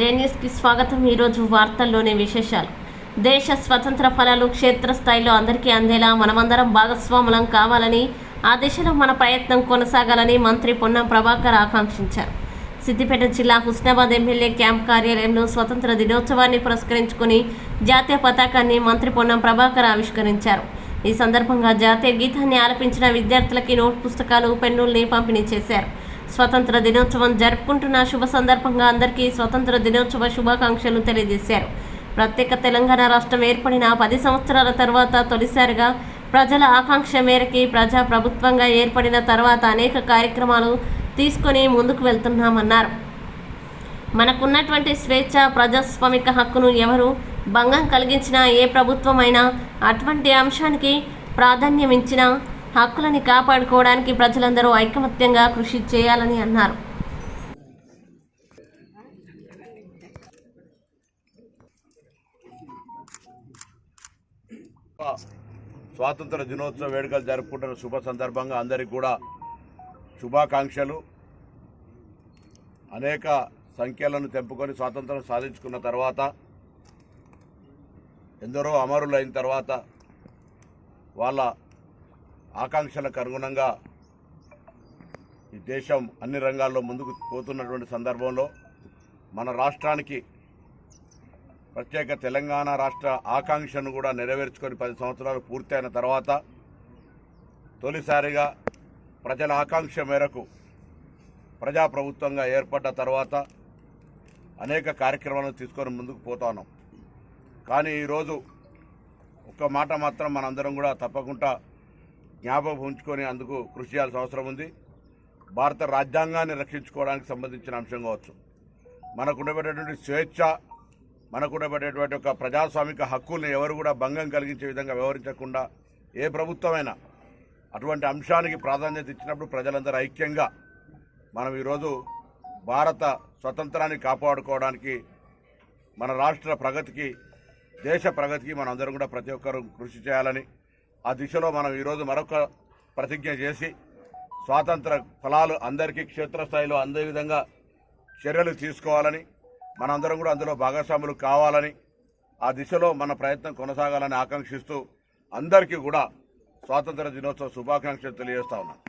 జేఎన్యూస్కి స్వాగతం. ఈరోజు వార్తల్లోని విశేషాలు. దేశ స్వతంత్ర ఫలాలు క్షేత్రస్థాయిలో అందరికీ అందేలా మనమందరం భాగస్వాములం కావాలని, ఆ దిశలో మన ప్రయత్నం కొనసాగాలని మంత్రి పొన్నం ప్రభాకర్ ఆకాంక్షించారు. సిద్దిపేట జిల్లా హుస్నాబాద్ ఎమ్మెల్యే క్యాంప్ కార్యాలయంలో స్వతంత్ర దినోత్సవాన్ని పురస్కరించుకుని జాతీయ పతాకాన్ని మంత్రి పొన్నం ప్రభాకర్ ఆవిష్కరించారు. ఈ సందర్భంగా జాతీయ గీతాన్ని ఆలపించిన విద్యార్థులకి నోట్ పుస్తకాలు, పెన్నుల్ని పంపిణీ చేశారు. స్వతంత్ర దినోత్సవం జరుపుకుంటున్న శుభ సందర్భంగా అందరికీ స్వతంత్ర దినోత్సవ శుభాకాంక్షలు తెలియజేశారు. ప్రత్యేక తెలంగాణ రాష్ట్రం ఏర్పడిన 10 సంవత్సరాల తర్వాత తొలిసారిగా ప్రజల ఆకాంక్ష మేరకి ప్రజా ప్రభుత్వంగా ఏర్పడిన తర్వాత అనేక కార్యక్రమాలు తీసుకొని ముందుకు వెళ్తున్నామన్నారు. మనకున్నటువంటి స్వేచ్ఛ, ప్రజాస్వామిక హక్కును ఎవరు భంగం కలిగించినా, ఏ ప్రభుత్వమైనా అటువంటి అంశానికి ప్రాధాన్యం ఇచ్చినా హక్కులని కాపాడుకోవడానికి ప్రజలందరూ ఐకమత్యంగా కృషి చేయాలని అన్నారు. స్వాతంత్ర దినోత్సవ వేడుకలు జరుపుకుంటున్న శుభ సందర్భంగా అందరికీ కూడా శుభాకాంక్షలు. అనేక సంఖ్యలను తెంపుకొని స్వాతంత్రం సాధించుకున్న తర్వాత, ఎందరో అమరులైన తర్వాత వాళ్ళ ఆకాంక్షలకు అనుగుణంగా ఈ దేశం అన్ని రంగాల్లో ముందుకు పోతున్నటువంటి సందర్భంలో మన రాష్ట్రానికి ప్రత్యేక తెలంగాణ రాష్ట్ర ఆకాంక్షను కూడా నెరవేర్చుకొని 10 సంవత్సరాలు పూర్తయిన తర్వాత తొలిసారిగా ప్రజల ఆకాంక్ష మేరకు ప్రజాప్రభుత్వంగా ఏర్పడ్డ తర్వాత అనేక కార్యక్రమాలను తీసుకొని ముందుకు పోతున్నాం. కానీ ఈరోజు ఒక్క మాట మాత్రం మనందరం కూడా తప్పకుండా జ్ఞాపకం ఉంచుకొని అందుకు కృషి చేయాల్సిన అవసరం ఉంది. భారత రాజ్యాంగాన్ని రక్షించుకోవడానికి సంబంధించిన అంశం కావచ్చు, మనకు ఉండబడేటువంటి స్వేచ్ఛ, మనకు ఉండబడేటువంటి ఒక ప్రజాస్వామిక హక్కుల్ని ఎవరు కూడా భంగం కలిగించే విధంగా వ్యవహరించకుండా ఏ ప్రభుత్వమైనా అటువంటి అంశానికి ప్రాధాన్యత ఇచ్చినప్పుడు ప్రజలందరూ ఐక్యంగా మనం ఈరోజు భారత స్వతంత్రాన్ని కాపాడుకోవడానికి, మన రాష్ట్ర ప్రగతికి, దేశ ప్రగతికి మనందరం కూడా ప్రతి ఒక్కరూ కృషి చేయాలని, ఆ దిశలో మనం ఈరోజు మరొక ప్రతిజ్ఞ చేసి స్వాతంత్ర ఫలాలు అందరికీ క్షేత్రస్థాయిలో అందే విధంగా చర్యలు తీసుకోవాలని, మనందరం కూడా అందులో భాగస్వాములు కావాలని, ఆ దిశలో మన ప్రయత్నం కొనసాగాలని ఆకాంక్షిస్తూ అందరికీ కూడా స్వాతంత్ర దినోత్సవ శుభాకాంక్షలు తెలియజేస్తా ఉన్నాను.